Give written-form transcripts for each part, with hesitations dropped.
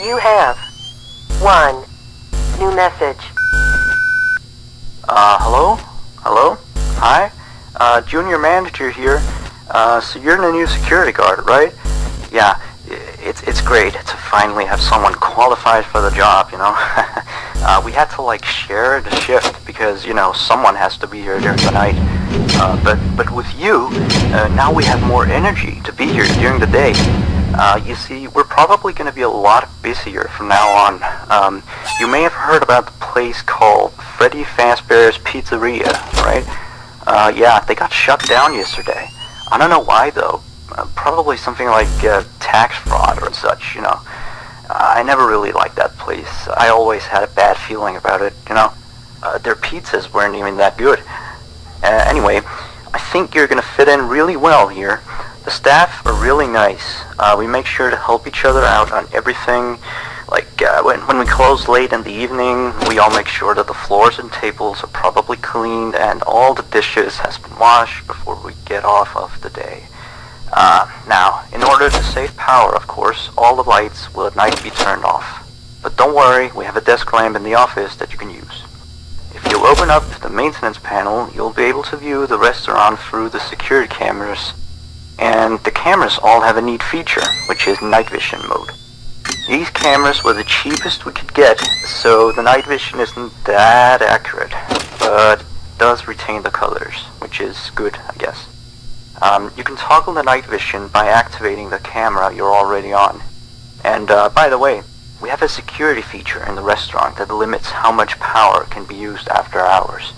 You have one new message. Hello? Hello? Hi? Junior manager here. So you're the new security guard, right? Yeah, it's great to finally have someone qualified for the job, you know? We had to like share the shift because, you know, someone has to be here during the night. But with you, now we have more energy to be here during the day. You see, we're probably going to be a lot busier from now on. You may have heard about the place called Freddy Fazbear's Pizzeria, right? Yeah, they got shut down yesterday. I don't know why though. Probably something like tax fraud or such, you know. I never really liked that place. I always had a bad feeling about it, you know. Their pizzas weren't even that good. Anyway, I think you're going to fit in really well here. The staff are really nice. We make sure to help each other out on everything. Like when we close late in the evening, we all make sure that the floors and tables are properly cleaned and all the dishes has been washed before we get off of the day. Now, in order to save power, of course, all the lights will at night be turned off. But don't worry, we have a desk lamp in the office that you can use. If you open up the maintenance panel, you'll be able to view the restaurant through the security cameras. And the cameras all have a neat feature, which is night vision mode. These cameras were the cheapest we could get, so the night vision isn't that accurate, but it does retain the colors, which is good, I guess. You can toggle the night vision by activating the camera you're already on. And by the way, we have a security feature in the restaurant that limits how much power can be used after hours.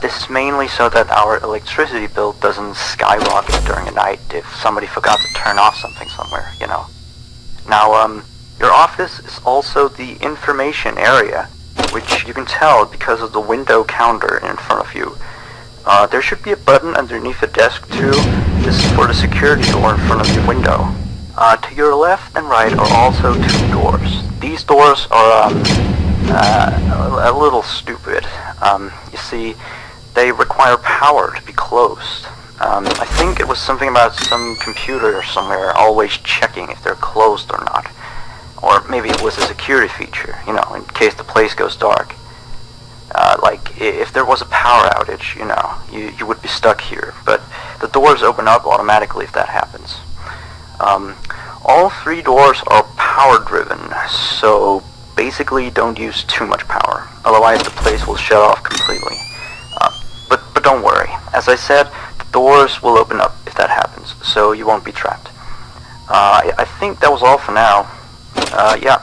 This is mainly so that our electricity bill doesn't skyrocket during the night if somebody forgot to turn off something somewhere, you know. Now, your office is also the information area, which you can tell because of the window counter in front of you. There should be a button underneath the desk too. This is for the security door in front of your window. To your left and right are also two doors. These doors are a little stupid. You see, they require power to be closed. I think it was something about some computer somewhere always checking if they're closed or not. Or maybe it was a security feature, you know, in case the place goes dark. Like, if there was a power outage, you know, you would be stuck here. But the doors open up automatically if that happens. All three doors are power-driven, so basically don't use too much power. Otherwise the place will shut off completely. But don't worry. As I said, the doors will open up if that happens, so you won't be trapped. I think that was all for now. Yeah,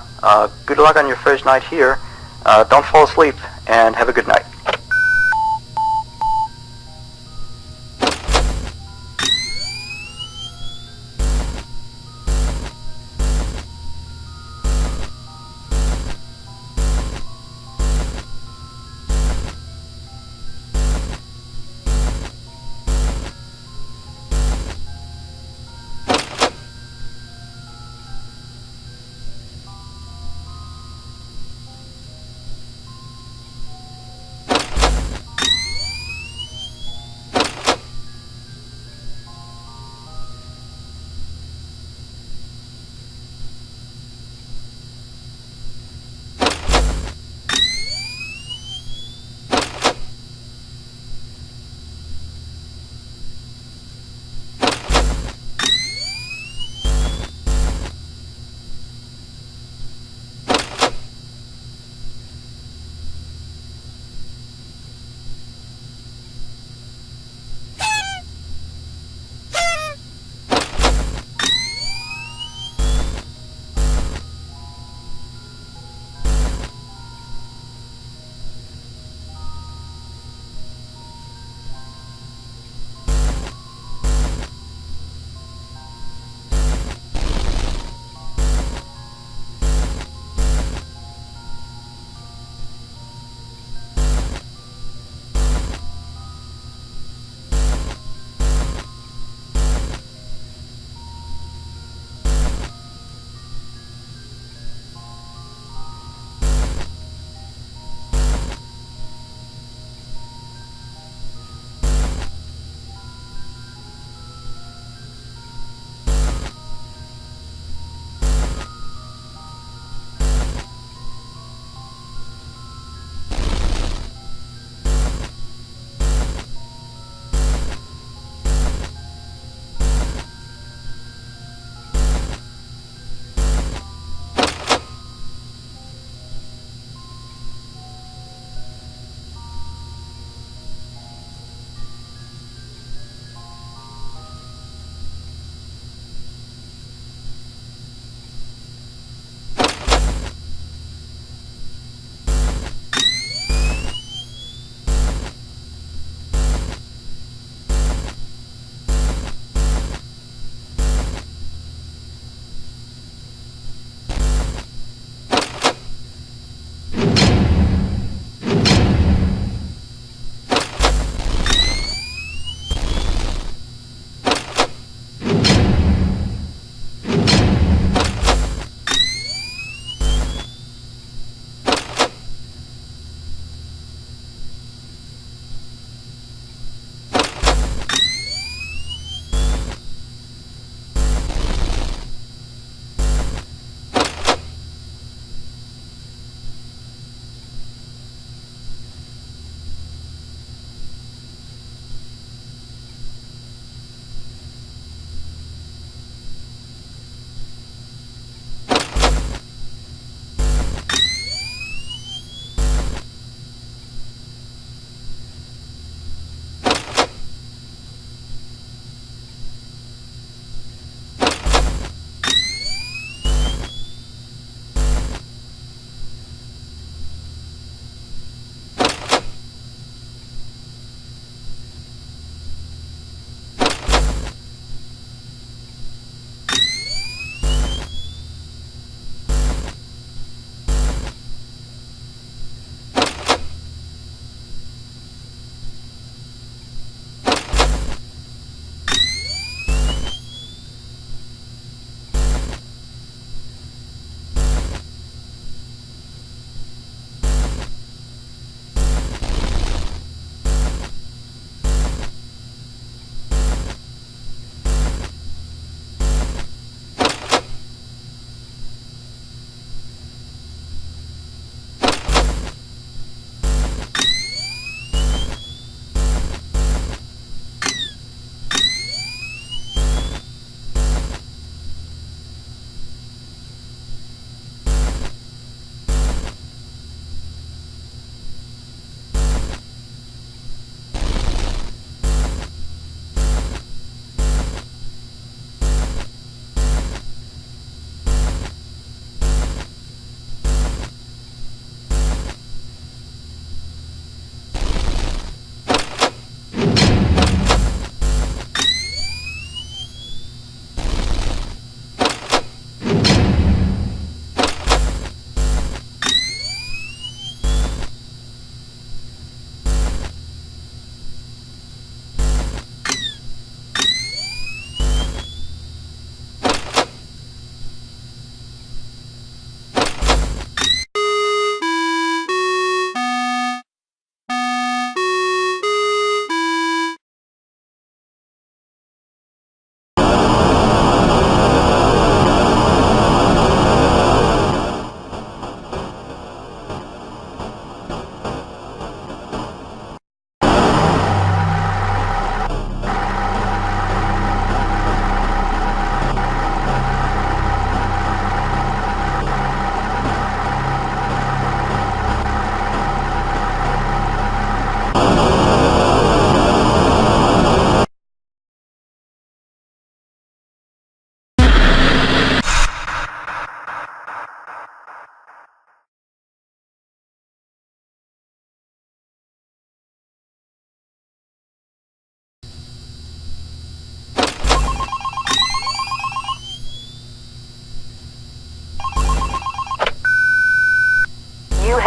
good luck on your first night here. Don't fall asleep, and have a good night.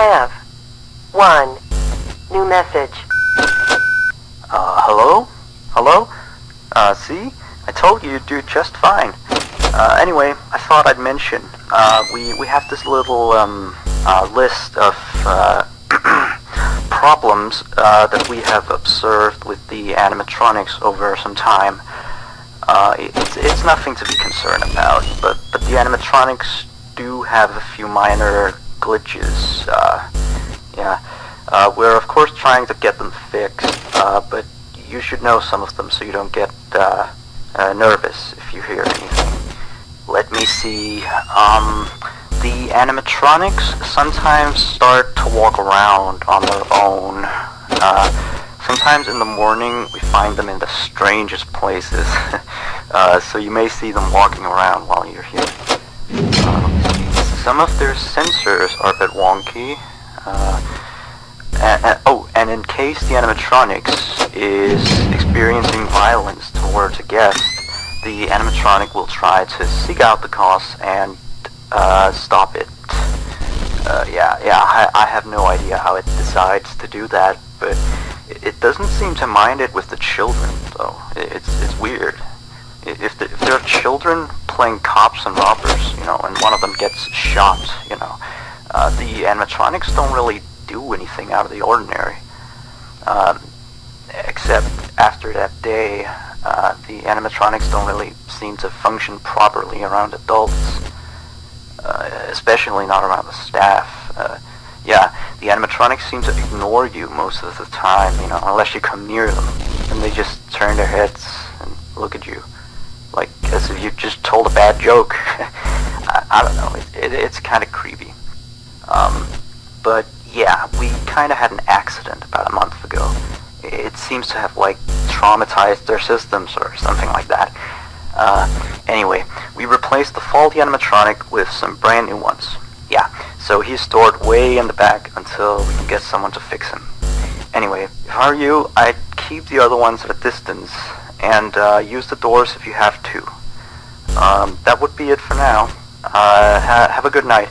have one new message. Hello? Hello? See? I told you you'd do just fine. Anyway, I thought I'd mention, we have this little, list of, problems, that we have observed with the animatronics over some time. It's nothing to be concerned about, but the animatronics do have a few minor glitches. We're of course trying to get them fixed, but you should know some of them so you don't get nervous if you hear anything. Let me see. The animatronics sometimes start to walk around on their own. Sometimes in the morning we find them in the strangest places, so you may see them walking around while you're here. Some of their sensors are a bit wonky. And in case the animatronics is experiencing violence towards a guest, the animatronic will try to seek out the cause and stop it. I have no idea how it decides to do that, but it doesn't seem to mind it with the children, though. It's weird. If there are children playing cops and robbers, and one of them gets shot, the animatronics don't really do anything out of the ordinary. Except after that day, the animatronics don't really seem to function properly around adults, especially not around the staff. The animatronics seem to ignore you most of the time, unless you come near them, and they just turn their heads and look at you, like as if you just told a bad joke. I don't know, it's kind of creepy. But yeah, we kind of had an accident about a month ago. It seems to have, traumatized their systems or something like that. Anyway, we replaced the faulty animatronic with some brand new ones. Yeah, so he's stored way in the back until we can get someone to fix him. Anyway, if I were you, I'd keep the other ones at a distance, and use the doors if you have to. That would be it for now. Have a good night.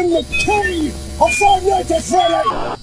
am the king of Five Nights at Freddy!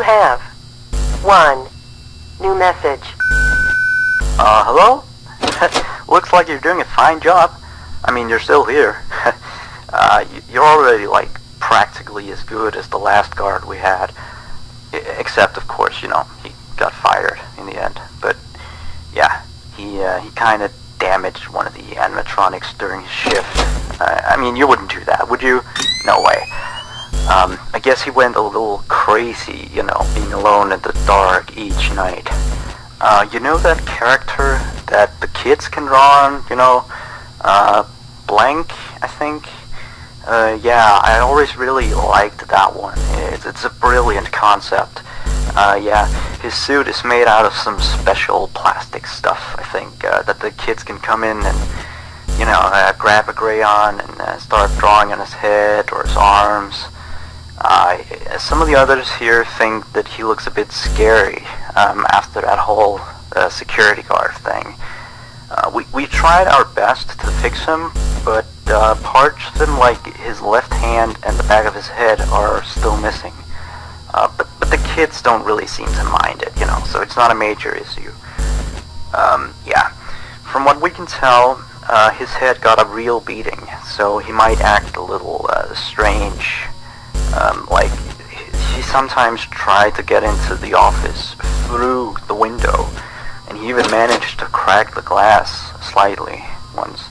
have 1 new message. Hello? Looks like you're doing a fine job. I mean, you're still here. You're already, like, practically as good as the last guard we had. Except, of course, you know, he got fired in the end. But, yeah, he kind of damaged one of the animatronics during his shift. I mean, you wouldn't do that, would you? No way. I guess he went a little crazy, you know, being alone in the dark each night. You know that character that the kids can draw on, you know? Blank, I think? Yeah, I always really liked that one. It's a brilliant concept. Yeah, his suit is made out of some special plastic stuff, I think, that the kids can come in and, you know, grab a crayon and start drawing on his head or his arms. Some of the others here think that he looks a bit scary after that whole security guard thing. We tried our best to fix him, but parts of him, like his left hand and the back of his head, are still missing. But the kids don't really seem to mind it, you know, so it's not a major issue. Yeah, from what we can tell, his head got a real beating, so he might act a little strange. Like, he sometimes tried to get into the office through the window, and he even managed to crack the glass slightly once.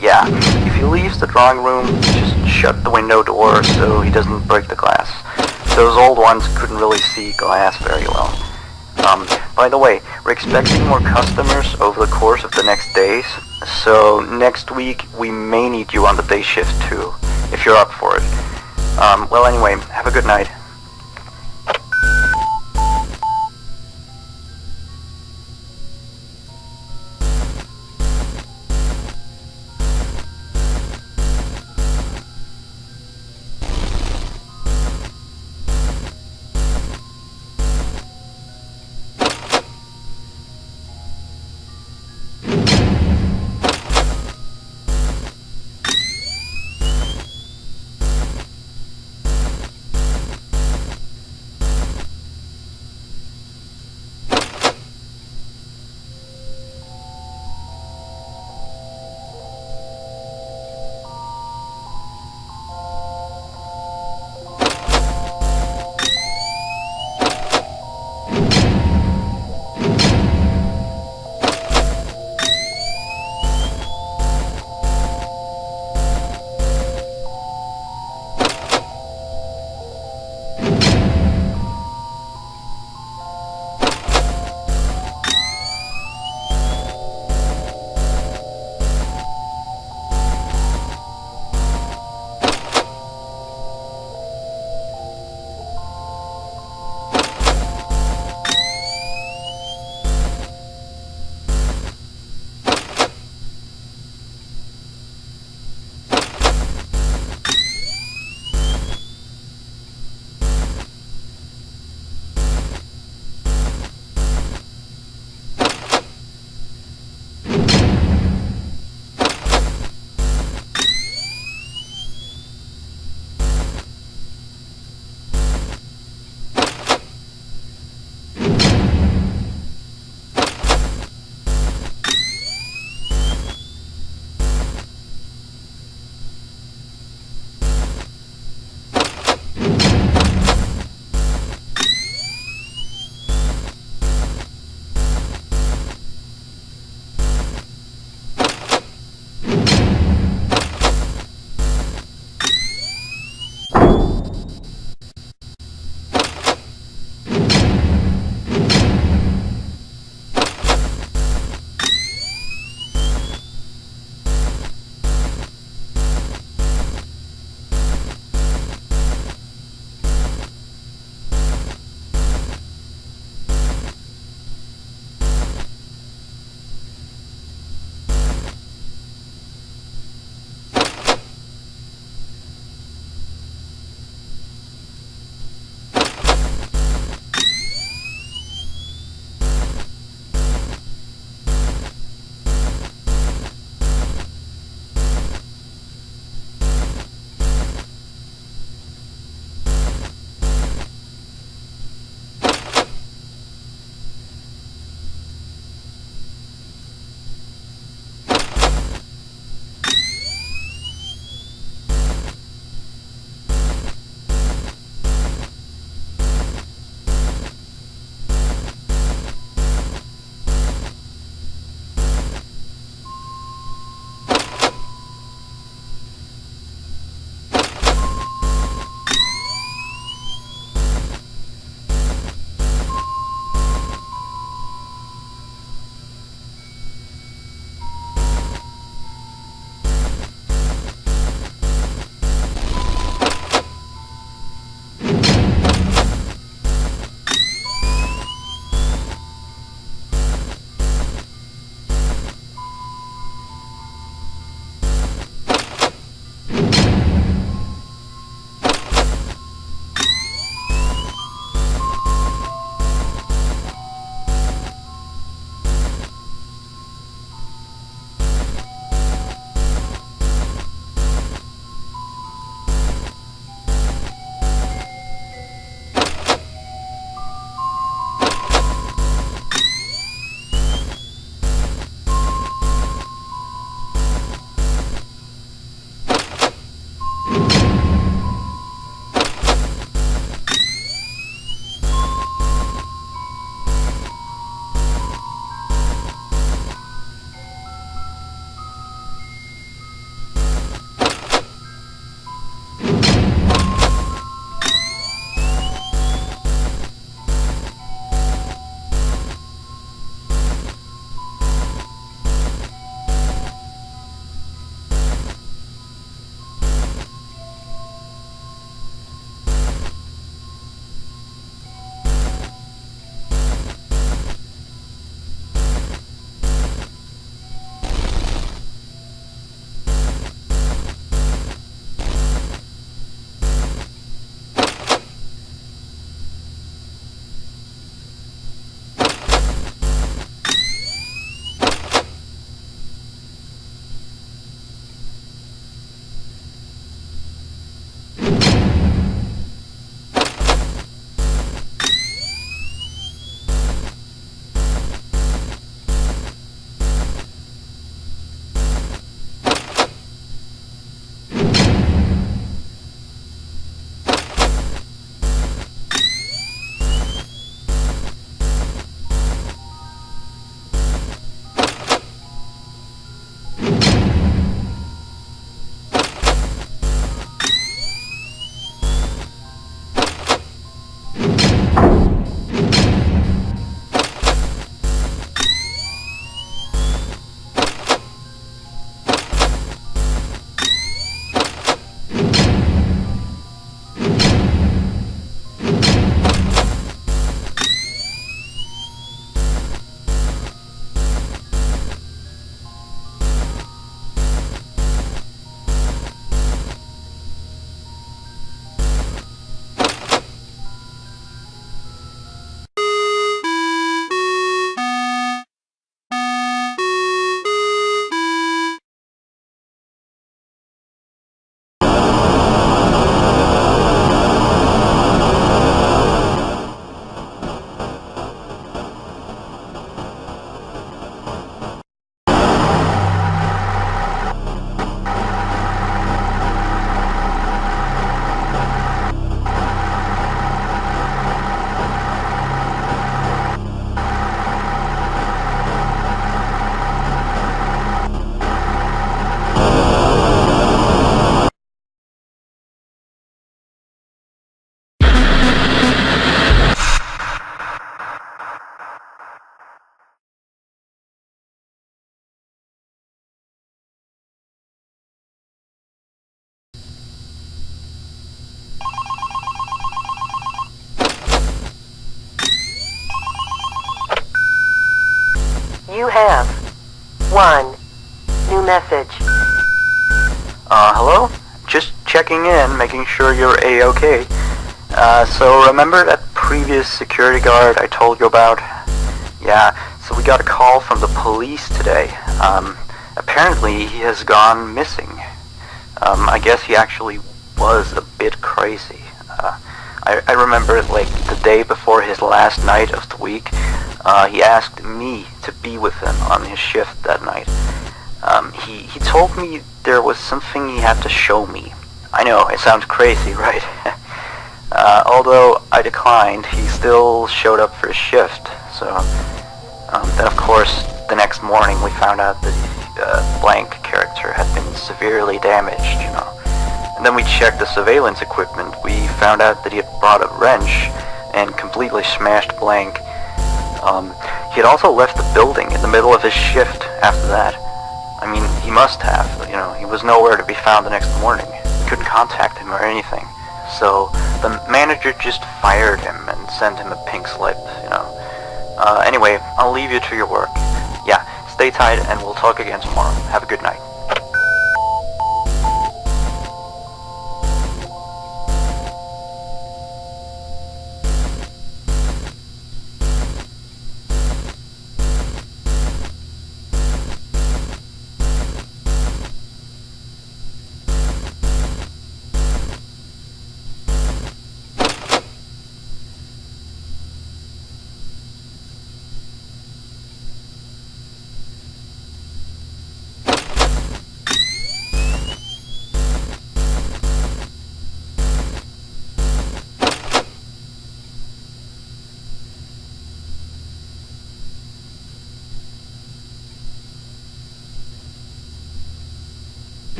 Yeah, if he leaves the drawing room, just shut the window door so he doesn't break the glass. Those old ones couldn't really see glass very well. By the way, we're expecting more customers over the course of the next days, so next week we may need you on the day shift too, if you're up for it. Well anyway, have a good night. You have 1 new message. Hello? Just checking in, making sure you're A-okay. So remember that previous security guard I told you about? Yeah, so we got a call from the police today. Apparently he has gone missing. I guess he actually was a bit crazy. I remember, like, the day before his last night of the week, he asked me to be with him on his shift that night. He told me there was something he had to show me. I know, it sounds crazy, right? Although I declined, he still showed up for his shift, so... then of course, the next morning we found out that the blank character had been severely damaged, you know. And then we checked the surveillance equipment. We found out that he had brought a wrench and completely smashed blank. He had also left the building in the middle of his shift after that. I mean, he must have, you know, he was nowhere to be found the next morning. Couldn't contact him or anything. So the manager just fired him and sent him a pink slip, you know. Anyway, I'll leave you to your work. Yeah, stay tight and we'll talk again tomorrow. Have a good night.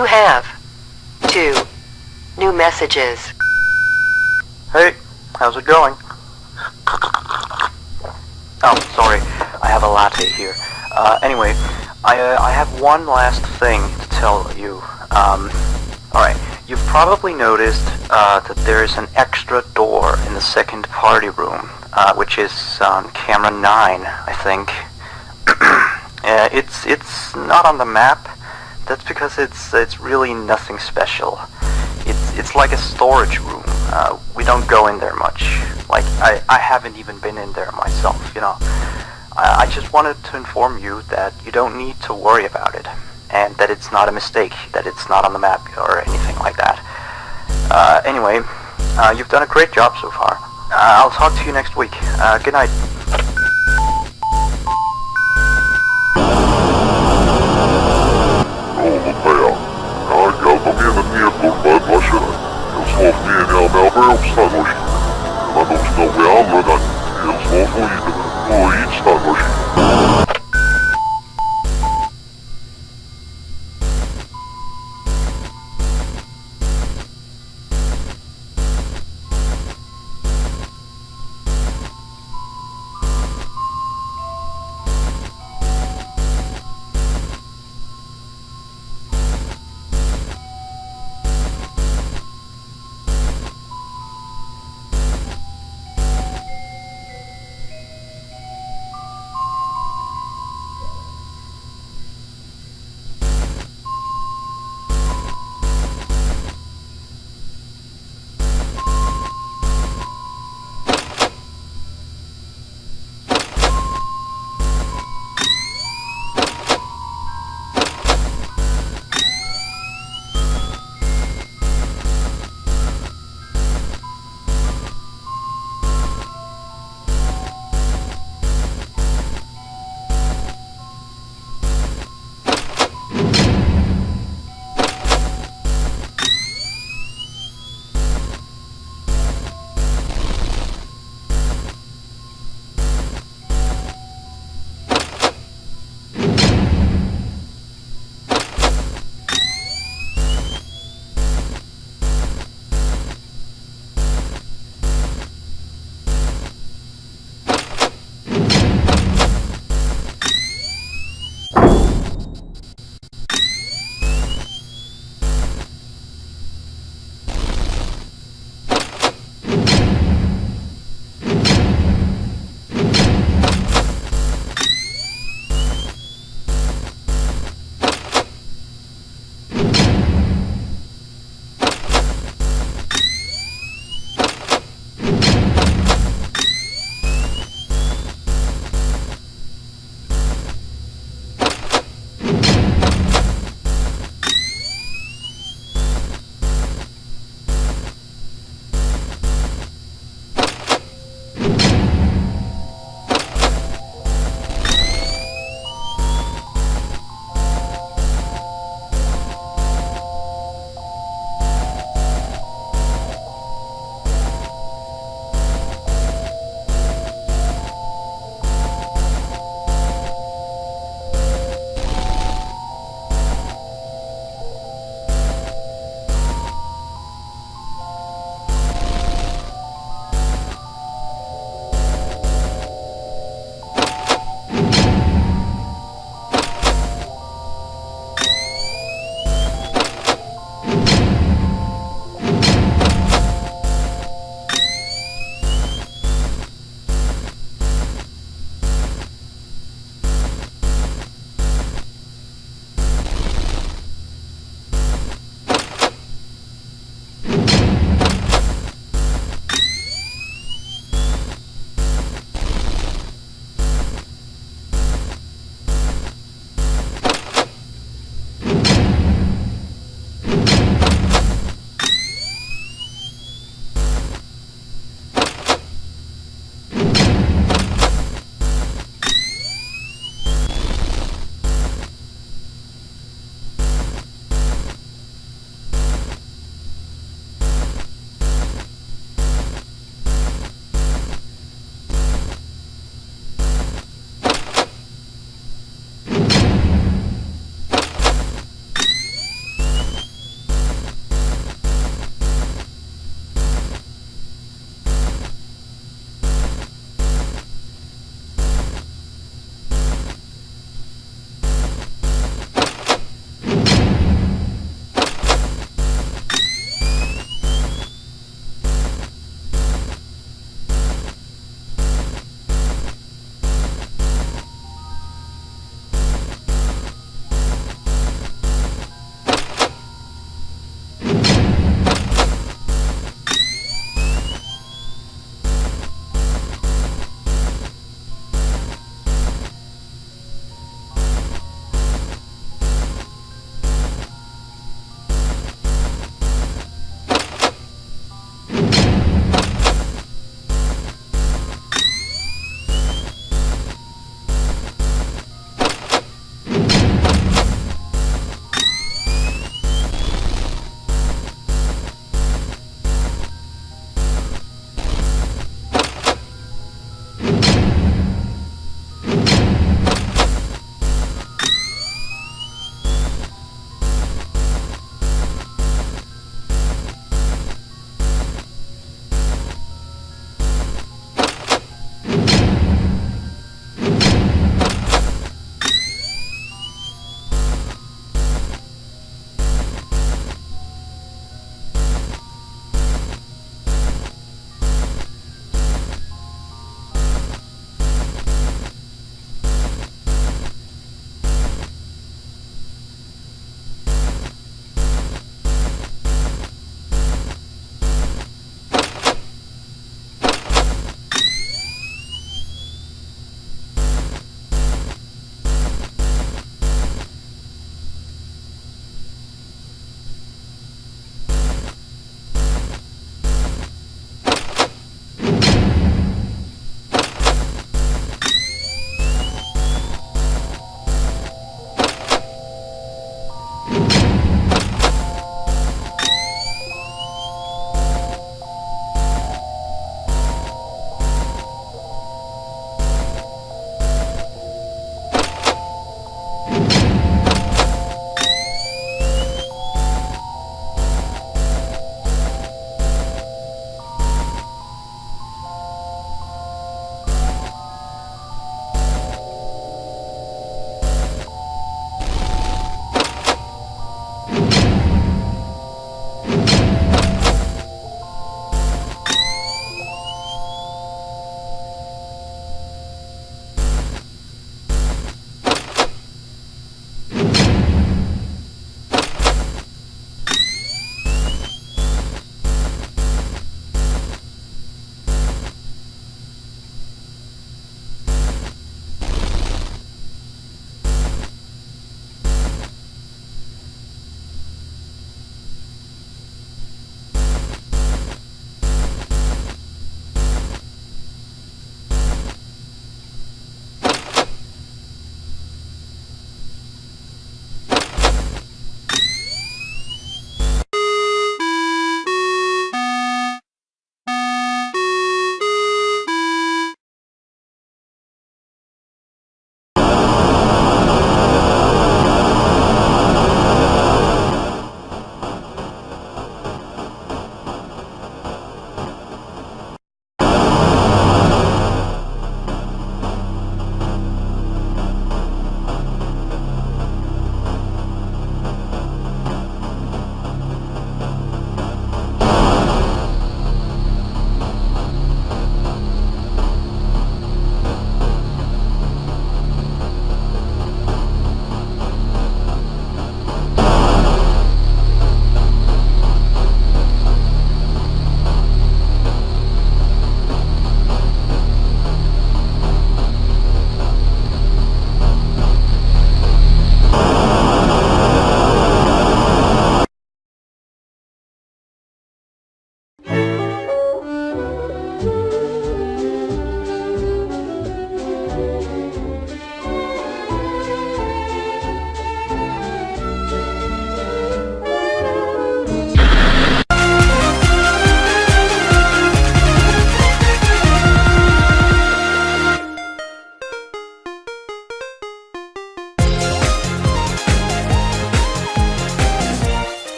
You have 2 new messages. Hey, how's it going? Oh, sorry, I have a latte here. Anyway, I have one last thing to tell you. Alright, you've probably noticed that there's an extra door in the second party room, which is on camera 9, I think. It's not on the map. That's because it's really nothing special. It's like a storage room. We don't go in there much. Like, I haven't even been in there myself, you know. I just wanted to inform you that you don't need to worry about it, and that it's not a mistake, that it's not on the map or anything like that. Anyway, you've done a great job so far. I'll talk to you next week. Good night. Eles vão fluir, fluir está nojento.